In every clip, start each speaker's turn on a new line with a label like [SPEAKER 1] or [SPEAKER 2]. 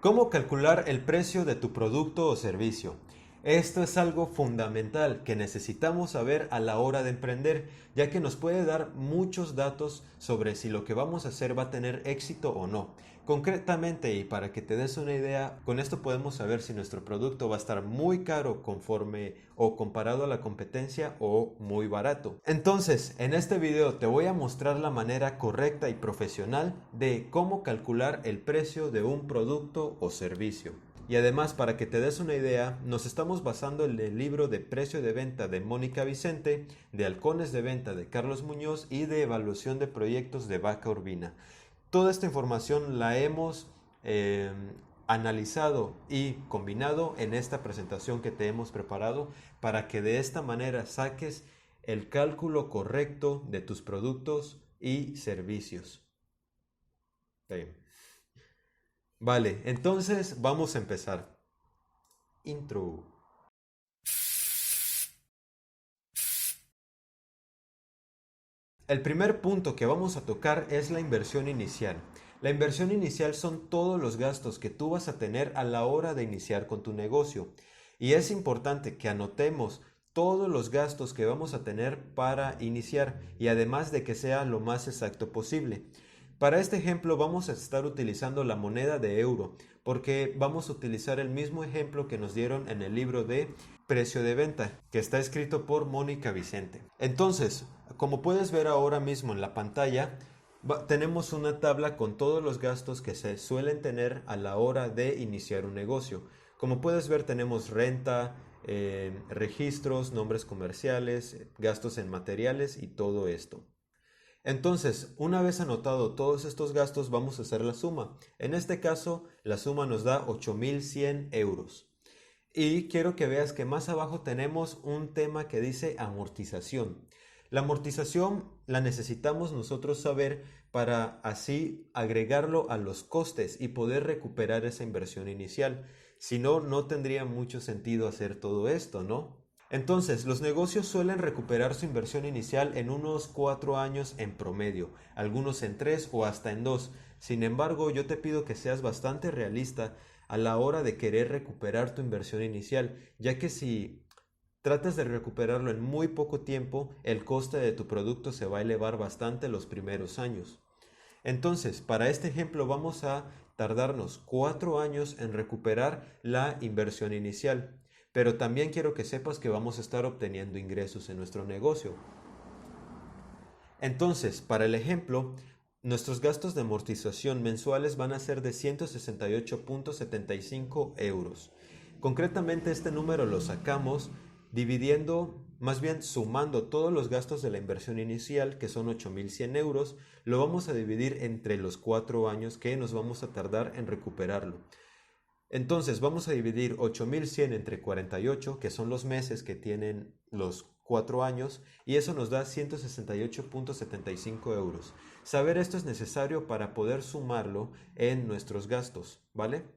[SPEAKER 1] ¿Cómo calcular el precio de tu producto o servicio? Esto es algo fundamental que necesitamos saber a la hora de emprender, ya que nos puede dar muchos datos sobre si lo que vamos a hacer va a tener éxito o no. Concretamente, y para que te des una idea, con esto podemos saber si nuestro producto va a estar muy caro conforme o comparado a la competencia o muy barato. Entonces, en este video te voy a mostrar la manera correcta y profesional de cómo calcular el precio de un producto o servicio. Y además, para que te des una idea, nos estamos basando en el libro de Precio de Venta de Mónica Vicente, de Halcones de Venta de Carlos Muñoz y de Evaluación de Proyectos de Vaca Urbina. Toda esta información la hemos analizado y combinado en esta presentación que te hemos preparado para que de esta manera saques el cálculo correcto de tus productos y servicios. Vale, entonces vamos a empezar. Intro. El primer punto que vamos a tocar es la inversión inicial. La inversión inicial son todos los gastos que tú vas a tener a la hora de iniciar con tu negocio. Y es importante que anotemos todos los gastos que vamos a tener para iniciar y además de que sea lo más exacto posible. Para este ejemplo vamos a estar utilizando la moneda de euro porque vamos a utilizar el mismo ejemplo que nos dieron en el libro de Precio de Venta, que está escrito por Mónica Vicente. Entonces, como puedes ver ahora mismo en la pantalla, tenemos una tabla con todos los gastos que se suelen tener a la hora de iniciar un negocio. Como puedes ver, tenemos renta, registros, nombres comerciales, gastos en materiales y todo esto. Entonces, una vez anotado todos estos gastos, vamos a hacer la suma. En este caso, la suma nos da 8.100 euros. Y quiero que veas que más abajo tenemos un tema que dice amortización. La amortización la necesitamos nosotros saber para así agregarlo a los costes y poder recuperar esa inversión inicial. Si no, no tendría mucho sentido hacer todo esto, ¿no? Entonces, los negocios suelen recuperar su inversión inicial en unos 4 años en promedio, algunos en 3 o hasta en 2. Sin embargo, yo te pido que seas bastante realista a la hora de querer recuperar tu inversión inicial, ya que si tratas de recuperarlo en muy poco tiempo, el coste de tu producto se va a elevar bastante los primeros años. Entonces, para este ejemplo vamos a tardarnos 4 años en recuperar la inversión inicial. Pero también quiero que sepas que vamos a estar obteniendo ingresos en nuestro negocio. Entonces, para el ejemplo, nuestros gastos de amortización mensuales van a ser de 168.75 euros. Concretamente, este número lo sacamos dividiendo, más bien sumando todos los gastos de la inversión inicial, que son 8.100 euros, lo vamos a dividir entre los 4 años que nos vamos a tardar en recuperarlo. Entonces vamos a dividir 8.100 entre 48, que son los meses que tienen los 4 años, y eso nos da 168.75 euros. Saber esto es necesario para poder sumarlo en nuestros gastos, ¿vale?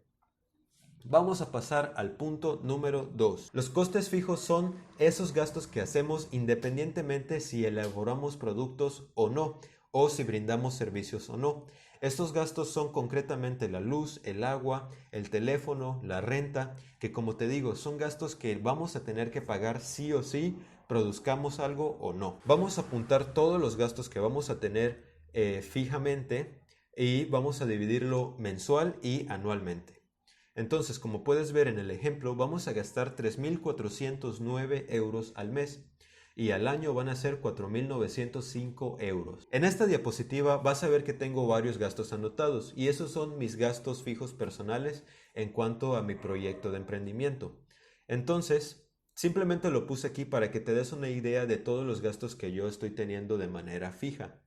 [SPEAKER 1] Vamos a pasar al punto número 2. Los costes fijos son esos gastos que hacemos independientemente si elaboramos productos o no, o si brindamos servicios o no. Estos gastos son concretamente la luz, el agua, el teléfono, la renta, que como te digo, son gastos que vamos a tener que pagar sí o sí, produzcamos algo o no. Vamos a apuntar todos los gastos que vamos a tener fijamente y vamos a dividirlo mensual y anualmente. Entonces, como puedes ver en el ejemplo, vamos a gastar 3.409 euros al mes y al año van a ser 4.905 euros. En esta diapositiva vas a ver que tengo varios gastos anotados y esos son mis gastos fijos personales en cuanto a mi proyecto de emprendimiento. Entonces, simplemente lo puse aquí para que te des una idea de todos los gastos que yo estoy teniendo de manera fija.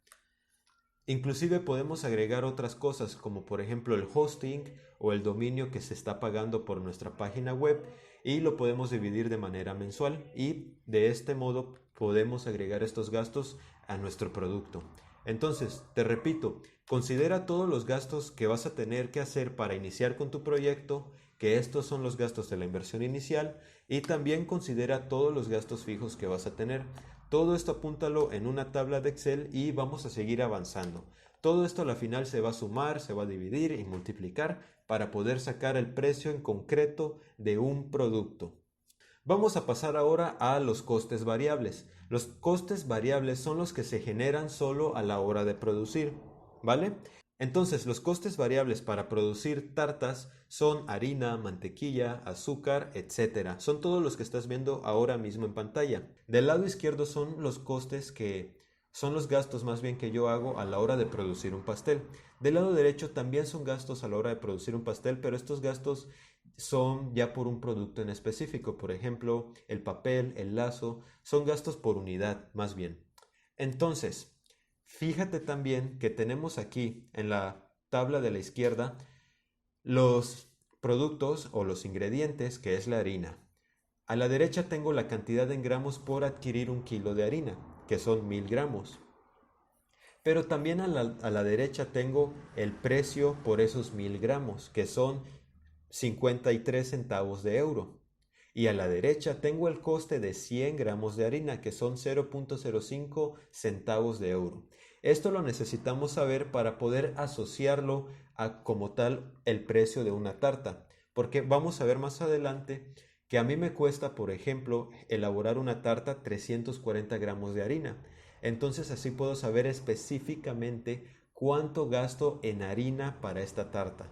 [SPEAKER 1] Inclusive podemos agregar otras cosas como por ejemplo el hosting o el dominio que se está pagando por nuestra página web y lo podemos dividir de manera mensual y de este modo podemos agregar estos gastos a nuestro producto. Entonces, te repito, considera todos los gastos que vas a tener que hacer para iniciar con tu proyecto, que estos son los gastos de la inversión inicial, y también considera todos los gastos fijos que vas a tener. Todo esto apúntalo en una tabla de Excel y vamos a seguir avanzando. Todo esto a la final se va a sumar, se va a dividir y multiplicar para poder sacar el precio en concreto de un producto. Vamos a pasar ahora a los costes variables. Los costes variables son los que se generan solo a la hora de producir, ¿vale? Entonces, los costes variables para producir tartas son harina, mantequilla, azúcar, etc. Son todos los que estás viendo ahora mismo en pantalla. Del lado izquierdo son los costes son los gastos más bien que yo hago a la hora de producir un pastel. Del lado derecho también son gastos a la hora de producir un pastel, pero estos gastos son ya por un producto en específico. Por ejemplo, el papel, el lazo, son gastos por unidad más bien. Entonces, fíjate también que tenemos aquí en la tabla de la izquierda los productos o los ingredientes, que es la harina. A la derecha tengo la cantidad en gramos por adquirir un kilo de harina, que son 1000 gramos. Pero también a la derecha tengo el precio por esos 1000 gramos, que son 53 centavos de euro. Y a la derecha tengo el coste de 100 gramos de harina, que son 0.05 centavos de euro. Esto lo necesitamos saber para poder asociarlo a como tal el precio de una tarta, porque vamos a ver más adelante que a mí me cuesta, por ejemplo, elaborar una tarta 340 gramos de harina. Entonces así puedo saber específicamente cuánto gasto en harina para esta tarta.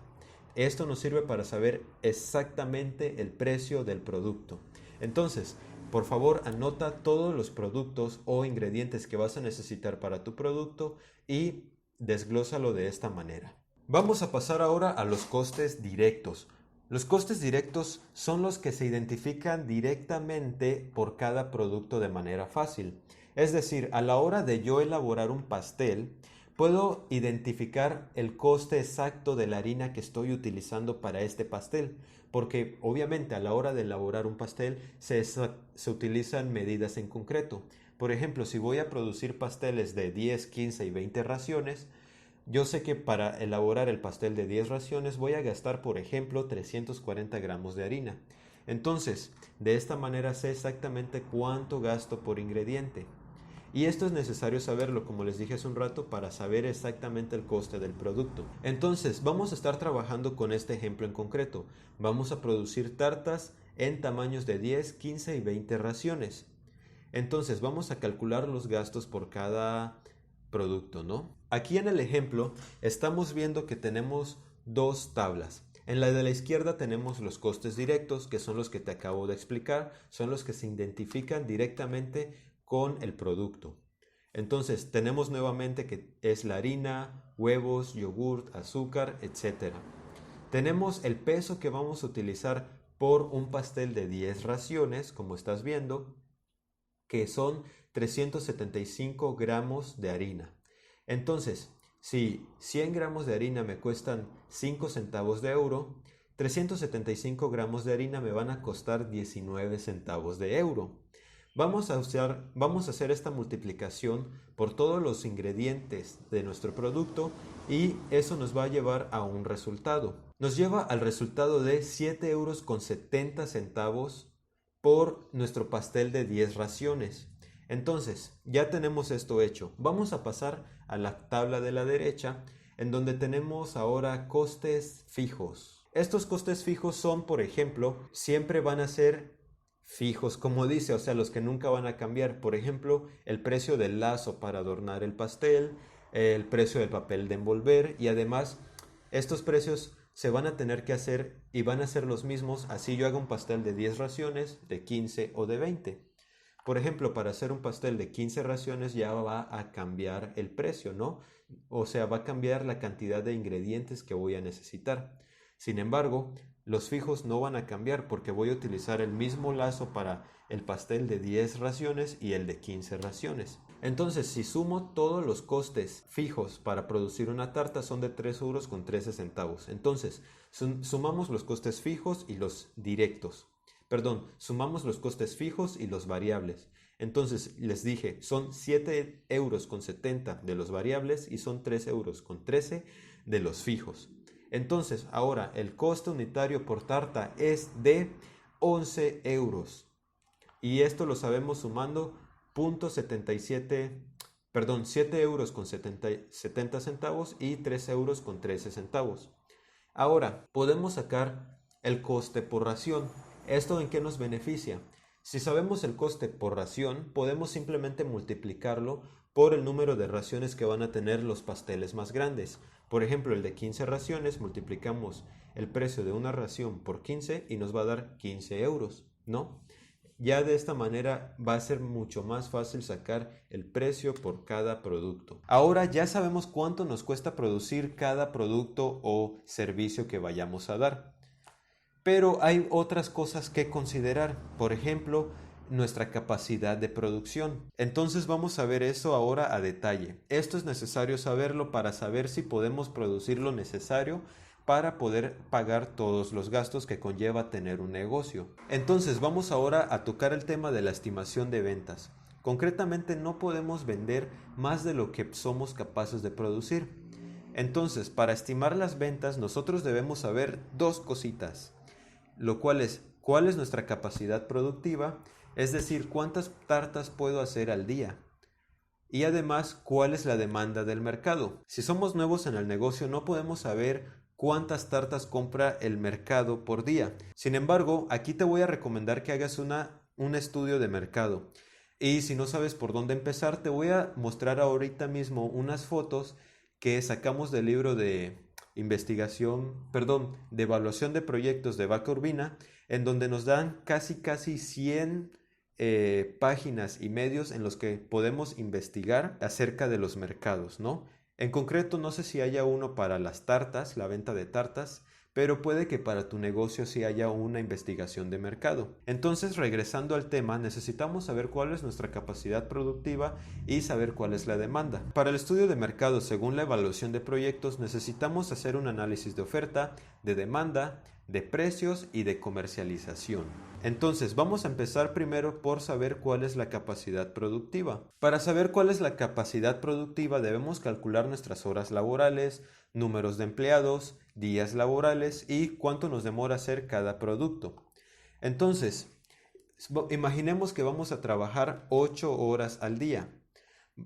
[SPEAKER 1] Esto nos sirve para saber exactamente el precio del producto. Entonces, por favor, anota todos los productos o ingredientes que vas a necesitar para tu producto y desglósalo de esta manera. Vamos a pasar ahora a los costes directos. Los costes directos son los que se identifican directamente por cada producto de manera fácil. Es decir, a la hora de yo elaborar un pastel, puedo identificar el coste exacto de la harina que estoy utilizando para este pastel, porque obviamente a la hora de elaborar un pastel se utilizan medidas en concreto. Por ejemplo, si voy a producir pasteles de 10, 15 y 20 raciones, yo sé que para elaborar el pastel de 10 raciones voy a gastar, por ejemplo, 340 gramos de harina. Entonces, de esta manera sé exactamente cuánto gasto por ingrediente. Y esto es necesario saberlo, como les dije hace un rato, para saber exactamente el coste del producto. Entonces, vamos a estar trabajando con este ejemplo en concreto. Vamos a producir tartas en tamaños de 10, 15 y 20 raciones. Entonces, vamos a calcular los gastos por cada producto, ¿no? Aquí en el ejemplo estamos viendo que tenemos dos tablas. En la de la izquierda tenemos los costes directos, que son los que te acabo de explicar, son los que se identifican directamente con el producto. Entonces tenemos nuevamente que es la harina, huevos, yogurt, azúcar, etc. Tenemos el peso que vamos a utilizar por un pastel de 10 raciones, como estás viendo, que son 375 gramos de harina. Entonces, si 100 gramos de harina me cuestan 5 centavos de euro, 375 gramos de harina me van a costar 19 centavos de euro. Vamos a hacer esta multiplicación por todos los ingredientes de nuestro producto y eso nos va a llevar a un resultado. Nos lleva al resultado de 7 euros con 70 centavos por nuestro pastel de 10 raciones. Entonces, ya tenemos esto hecho. Vamos a pasar a la tabla de la derecha, en donde tenemos ahora costes fijos. Estos costes fijos son, por ejemplo, siempre van a ser fijos, como dice, o sea, los que nunca van a cambiar. Por ejemplo, el precio del lazo para adornar el pastel, el precio del papel de envolver, y además estos precios se van a tener que hacer y van a ser los mismos así yo haga un pastel de 10 raciones, de 15 o de 20. Por ejemplo, para hacer un pastel de 15 raciones ya va a cambiar el precio, ¿no? O sea, va a cambiar la cantidad de ingredientes que voy a necesitar. Sin embargo, los fijos no van a cambiar porque voy a utilizar el mismo lazo para el pastel de 10 raciones y el de 15 raciones. Entonces, si sumo todos los costes fijos para producir una tarta son de 3 euros con 13 centavos. Entonces, sumamos los costes fijos y los directos. Perdón, sumamos los costes fijos y los variables. Entonces, les dije, son 7 euros con 70 de los variables y son 3 euros con 13 de los fijos. Entonces, ahora el coste unitario por tarta es de 11 euros. Y esto lo sabemos sumando 7 euros con 70 centavos y 3 euros con 13 centavos. Ahora, podemos sacar el coste por ración. ¿Esto en qué nos beneficia? Si sabemos el coste por ración, podemos simplemente multiplicarlo por el número de raciones que van a tener los pasteles más grandes. Por ejemplo, el de 15 raciones, multiplicamos el precio de una ración por 15 y nos va a dar 15 euros, ¿no? Ya de esta manera va a ser mucho más fácil sacar el precio por cada producto. Ahora ya sabemos cuánto nos cuesta producir cada producto o servicio que vayamos a dar. Pero hay otras cosas que considerar. Por ejemplo, nuestra capacidad de producción. Entonces vamos a ver eso ahora a detalle. Esto es necesario saberlo para saber si podemos producir lo necesario para poder pagar todos los gastos que conlleva tener un negocio. Entonces vamos ahora a tocar el tema de la estimación de ventas. Concretamente no podemos vender más de lo que somos capaces de producir. Entonces, para estimar las ventas nosotros debemos saber dos cositas, lo cual es cuál es nuestra capacidad productiva, es decir, cuántas tartas puedo hacer al día. Y además, ¿cuál es la demanda del mercado? Si somos nuevos en el negocio, no podemos saber cuántas tartas compra el mercado por día. Sin embargo, aquí te voy a recomendar que hagas un estudio de mercado. Y si no sabes por dónde empezar, te voy a mostrar ahorita mismo unas fotos que sacamos del libro de de evaluación de proyectos de Vaca Urbina, en donde nos dan casi 100 páginas y medios en los que podemos investigar acerca de los mercados, ¿no? En concreto, no sé si haya uno para las tartas, la venta de tartas, pero puede que para tu negocio sí haya una investigación de mercado. Entonces, regresando al tema, necesitamos saber cuál es nuestra capacidad productiva y saber cuál es la demanda. Para el estudio de mercado, según la evaluación de proyectos, necesitamos hacer un análisis de oferta, de demanda, de precios y de comercialización. Entonces, vamos a empezar primero por saber cuál es la capacidad productiva. Para saber cuál es la capacidad productiva debemos calcular nuestras horas laborales, números de empleados, días laborales y cuánto nos demora hacer cada producto. Entonces, imaginemos que vamos a trabajar 8 horas al día.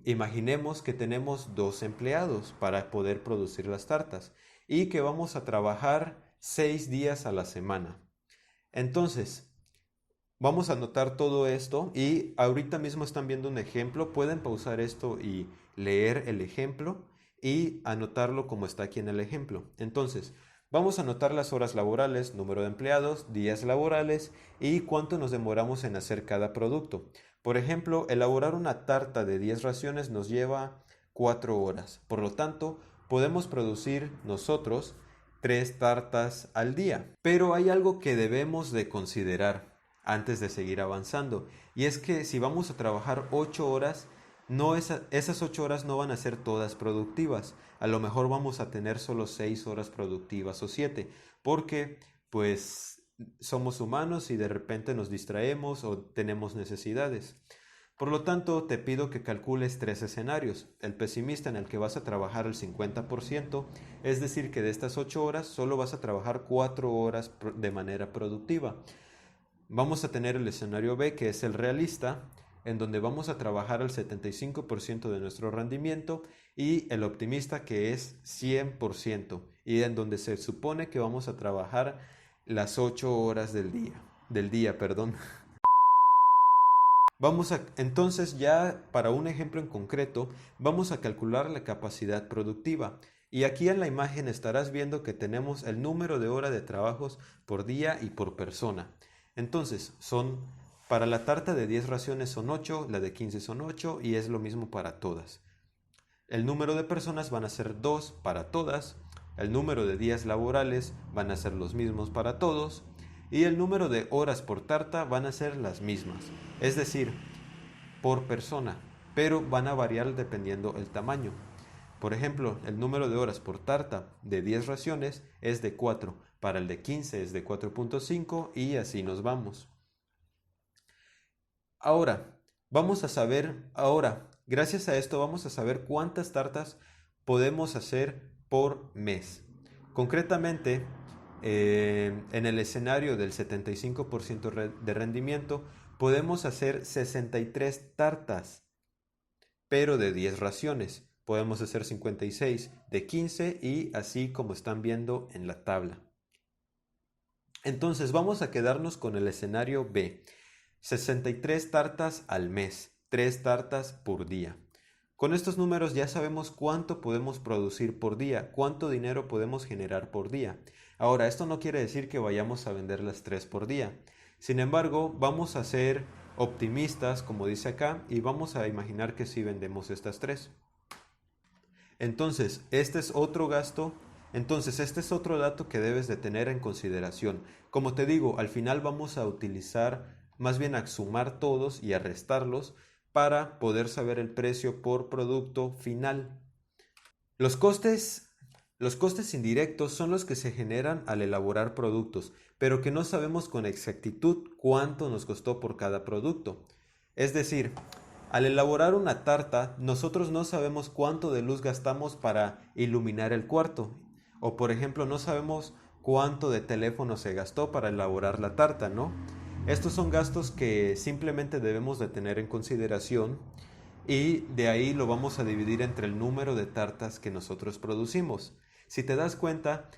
[SPEAKER 1] Imaginemos que tenemos 2 empleados para poder producir las tartas y que vamos a trabajar 6 días a la semana. Entonces, vamos a anotar todo esto y ahorita mismo están viendo un ejemplo. Pueden pausar esto y leer el ejemplo y anotarlo como está aquí en el ejemplo. Entonces, vamos a anotar las horas laborales, número de empleados, días laborales y cuánto nos demoramos en hacer cada producto. Por ejemplo, elaborar una tarta de 10 raciones nos lleva 4 horas. Por lo tanto, podemos producir nosotros 3 tartas al día. Pero hay algo que debemos de considerar antes de seguir avanzando. Y es que si vamos a trabajar 8 horas, esas 8 horas no van a ser todas productivas. A lo mejor vamos a tener solo 6 horas productivas o 7, porque pues somos humanos y de repente nos distraemos o tenemos necesidades. Por lo tanto, te pido que calcules 3 escenarios. El pesimista, en el que vas a trabajar el 50%, es decir, que de estas 8 horas solo vas a trabajar 4 horas de manera productiva. Vamos a tener el escenario B, que es el realista, en donde vamos a trabajar el 75% de nuestro rendimiento, y el optimista, que es 100%, y en donde se supone que vamos a trabajar las 8 horas del día. Entonces, ya para un ejemplo en concreto, vamos a calcular la capacidad productiva. Y aquí en la imagen estarás viendo que tenemos el número de horas de trabajos por día y por persona. Entonces, para la tarta de 10 raciones son 8, la de 15 son 8 y es lo mismo para todas. El número de personas van a ser 2 para todas, el número de días laborales van a ser los mismos para todos y el número de horas por tarta van a ser las mismas, es decir, por persona, pero van a variar dependiendo el tamaño. Por ejemplo, el número de horas por tarta de 10 raciones es de 4, para el de 15 es de 4.5 y así nos vamos. Gracias a esto vamos a saber cuántas tartas podemos hacer por mes. Concretamente, en el escenario del 75% de rendimiento, podemos hacer 63 tartas, pero de 10 raciones. podemos hacer 56 de 15 y así como están viendo en la tabla. Entonces vamos a quedarnos con el escenario B. 63 tartas al mes, 3 tartas por día. Con estos números ya sabemos cuánto podemos producir por día, cuánto dinero podemos generar por día. Ahora, esto no quiere decir que vayamos a vender las 3 por día. Sin embargo, vamos a ser optimistas, como dice acá, y vamos a imaginar que sí vendemos estas 3. Entonces, este es otro gasto. Entonces, este es otro dato que debes de tener en consideración. Como te digo, al final vamos a utilizar, más bien a sumar todos y a restarlos para poder saber el precio por producto final. Los costes indirectos son los que se generan al elaborar productos, pero que no sabemos con exactitud cuánto nos costó por cada producto. Es decir, al elaborar una tarta, nosotros no sabemos cuánto de luz gastamos para iluminar el cuarto. O por ejemplo, no sabemos cuánto de teléfono se gastó para elaborar la tarta, ¿no? Estos son gastos que simplemente debemos de tener en consideración y de ahí lo vamos a dividir entre el número de tartas que nosotros producimos. Si te das cuenta,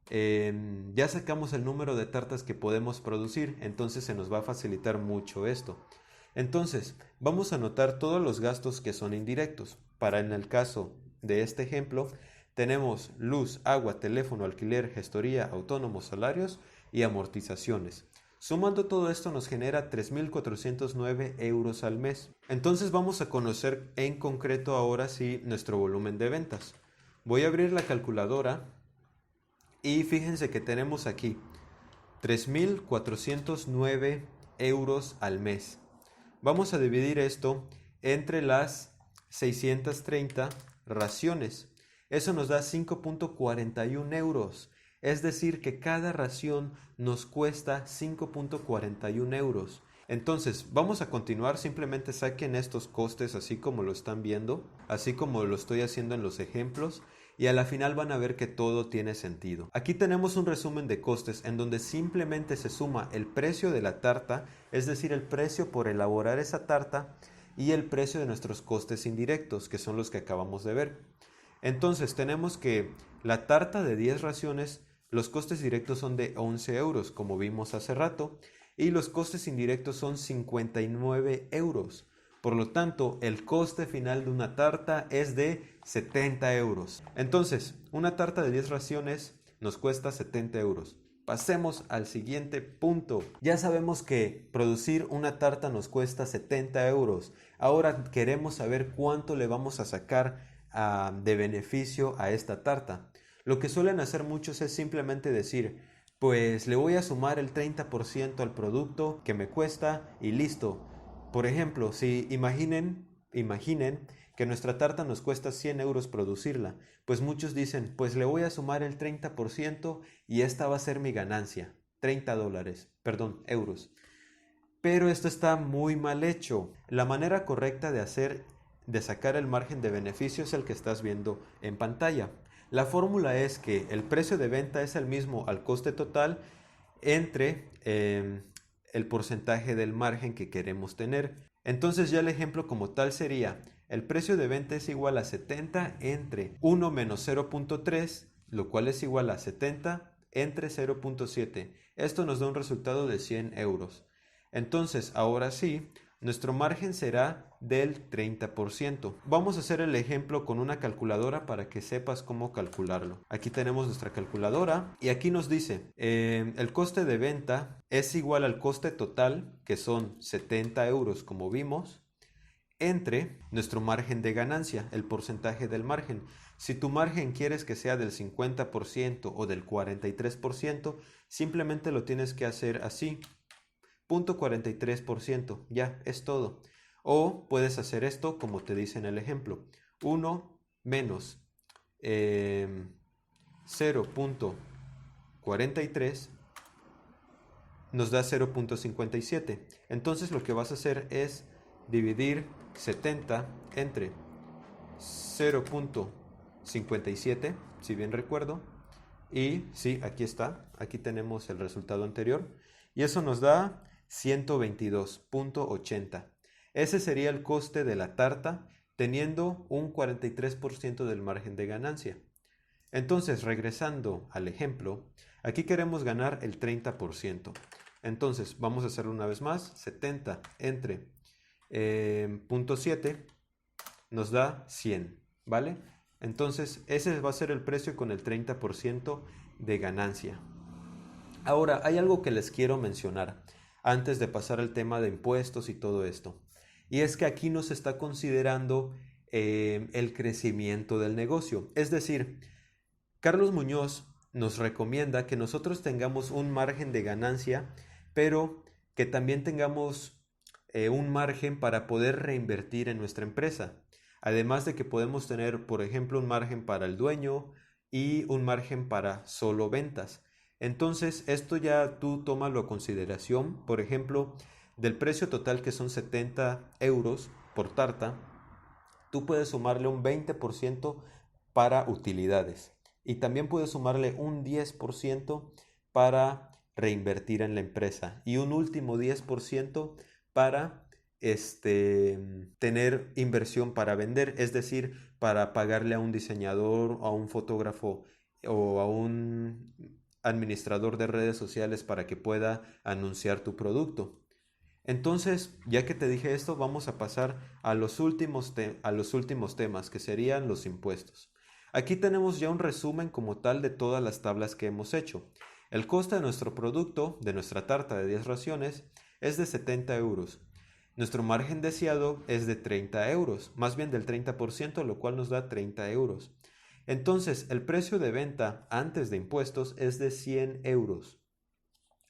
[SPEAKER 1] ya sacamos el número de tartas que podemos producir, entonces se nos va a facilitar mucho esto. Entonces, vamos a anotar todos los gastos que son indirectos. Para en el caso de este ejemplo, tenemos luz, agua, teléfono, alquiler, gestoría, autónomos, salarios y amortizaciones. Sumando todo esto nos genera 3.409 euros al mes. Entonces vamos a conocer en concreto ahora sí nuestro volumen de ventas. Voy a abrir la calculadora y fíjense que tenemos aquí 3.409 euros al mes. Vamos a dividir esto entre las 630 raciones. Eso nos da 5.41 euros. Es decir, que cada ración nos cuesta 5.41 euros. Entonces, vamos a continuar. Simplemente saquen estos costes así como lo están viendo, así como lo estoy haciendo en los ejemplos. Y a la final van a ver que todo tiene sentido. Aquí tenemos un resumen de costes en donde simplemente se suma el precio de la tarta, es decir, el precio por elaborar esa tarta y el precio de nuestros costes indirectos, que son los que acabamos de ver. Entonces tenemos que la tarta de 10 raciones, los costes directos son de 11 euros, como vimos hace rato, y los costes indirectos son 59 euros. Por lo tanto, el coste final de una tarta es de 70 euros. Entonces, una tarta de 10 raciones nos cuesta 70 euros. Pasemos al siguiente punto. Ya sabemos que producir una tarta nos cuesta 70 euros. Ahora queremos saber cuánto le vamos a sacar de beneficio a esta tarta. Lo que suelen hacer muchos es simplemente decir, pues le voy a sumar el 30% al producto que me cuesta y listo. Por ejemplo, si imaginen que nuestra tarta nos cuesta 100 euros producirla, pues muchos dicen, pues le voy a sumar el 30% y esta va a ser mi ganancia, euros. Pero esto está muy mal hecho. La manera correcta de sacar el margen de beneficio es el que estás viendo en pantalla. La fórmula es que el precio de venta es el mismo al coste total entre el porcentaje del margen que queremos tener. Entonces ya el ejemplo como tal sería, el precio de venta es igual a 70 entre 1 menos 0.3, lo cual es igual a 70 entre 0.7. Esto nos da un resultado de 100 euros. Entonces, ahora sí, nuestro margen será del 30%. Vamos a hacer el ejemplo con una calculadora para que sepas cómo calcularlo. Aquí tenemos nuestra calculadora y aquí nos dice, el coste de venta es igual al coste total, que son 70 euros como vimos, entre nuestro margen de ganancia, el porcentaje del margen. Si tu margen quieres que sea del 50% o del 43%, simplemente lo tienes que hacer así. 0.43%, ya es todo. O puedes hacer esto como te dice en el ejemplo, 1 menos 0.43 nos da 0.57. Entonces lo que vas a hacer es dividir 70 entre 0.57, si bien recuerdo, y sí, aquí está, aquí tenemos el resultado anterior, y eso nos da 122.80. Ese sería el coste de la tarta teniendo un 43% del margen de ganancia. Entonces, regresando al ejemplo, aquí queremos ganar el 30%. Entonces, vamos a hacerlo una vez más. 70 entre 0.7 nos da 100, ¿vale? Entonces, ese va a ser el precio con el 30% de ganancia. Ahora, hay algo que les quiero mencionar antes de pasar al tema de impuestos y todo esto. Y es que aquí no se está considerando el crecimiento del negocio. Es decir, Carlos Muñoz nos recomienda que nosotros tengamos un margen de ganancia, pero que también tengamos un margen para poder reinvertir en nuestra empresa. Además de que podemos tener, por ejemplo, un margen para el dueño y un margen para solo ventas. Entonces, esto ya tú tómalo a consideración. Por ejemplo, del precio total que son 70 euros por tarta, tú puedes sumarle un 20% para utilidades. Y también puedes sumarle un 10% para reinvertir en la empresa y un último 10% para tener inversión para vender, es decir, para pagarle a un diseñador, a un fotógrafo o a un administrador de redes sociales para que pueda anunciar tu producto. Entonces, ya que te dije esto, vamos a pasar a los últimos temas, que serían los impuestos. Aquí tenemos ya un resumen como tal de todas las tablas que hemos hecho. El coste de nuestro producto, de nuestra tarta de 10 raciones, es de 70 euros. Nuestro margen deseado es de 30 euros, más bien del 30%, lo cual nos da 30 euros. Entonces, el precio de venta antes de impuestos es de 100 euros.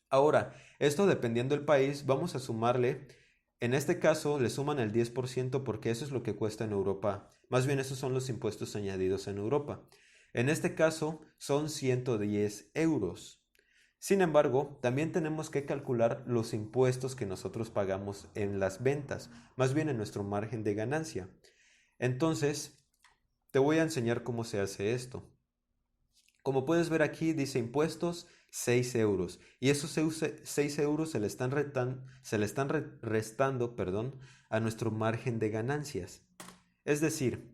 [SPEAKER 1] Ahora, esto dependiendo del país, vamos a sumarle, en este caso le suman el 10% porque eso es lo que cuesta en Europa. Más bien esos son los impuestos añadidos en Europa. En este caso son 110 euros. Sin embargo, también tenemos que calcular los impuestos que nosotros pagamos en las ventas, más bien en nuestro margen de ganancia. Entonces, te voy a enseñar cómo se hace esto. Como puedes ver aquí dice impuestos 6 euros y esos 6 euros se le están restando a nuestro margen de ganancias. Es decir,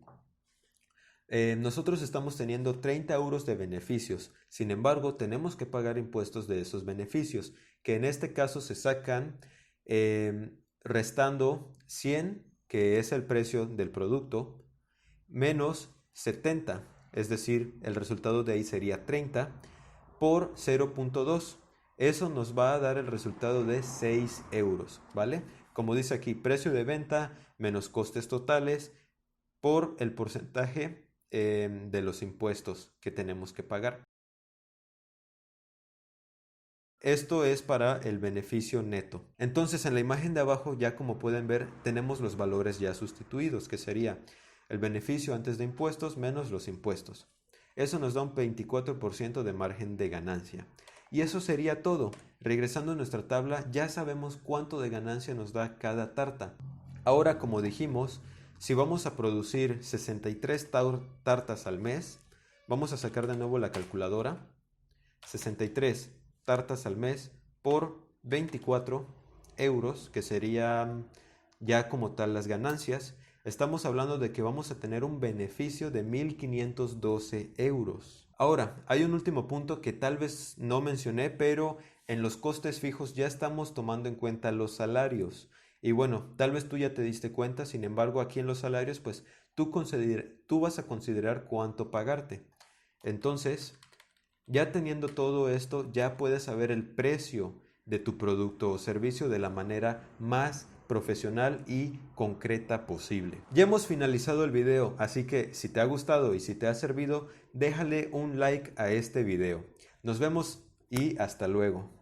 [SPEAKER 1] nosotros estamos teniendo 30 euros de beneficios, sin embargo tenemos que pagar impuestos de esos beneficios, que en este caso se sacan restando 100, que es el precio del producto, menos 70. Es decir, el resultado de ahí sería 30 por 0.2. Eso nos va a dar el resultado de 6 euros, ¿vale? Como dice aquí, precio de venta menos costes totales por el porcentaje de los impuestos que tenemos que pagar. Esto es para el beneficio neto. Entonces, en la imagen de abajo, ya como pueden ver, tenemos los valores ya sustituidos, que sería el beneficio antes de impuestos menos los impuestos. Eso nos da un 24% de margen de ganancia. Y eso sería todo. Regresando a nuestra tabla, ya sabemos cuánto de ganancia nos da cada tarta. Ahora, como dijimos, si vamos a producir 63 tartas al mes, vamos a sacar de nuevo la calculadora. 63 tartas al mes por 24 euros, que serían ya como tal las ganancias. Estamos hablando de que vamos a tener un beneficio de 1.512 euros. Ahora, hay un último punto que tal vez no mencioné, pero en los costes fijos ya estamos tomando en cuenta los salarios. Y bueno, tal vez tú ya te diste cuenta, sin embargo, aquí en los salarios, pues tú vas a considerar cuánto pagarte. Entonces, ya teniendo todo esto, ya puedes saber el precio de tu producto o servicio de la manera más profesional y concreta posible. Ya hemos finalizado el video, así que si te ha gustado y si te ha servido, déjale un like a este video. Nos vemos y hasta luego.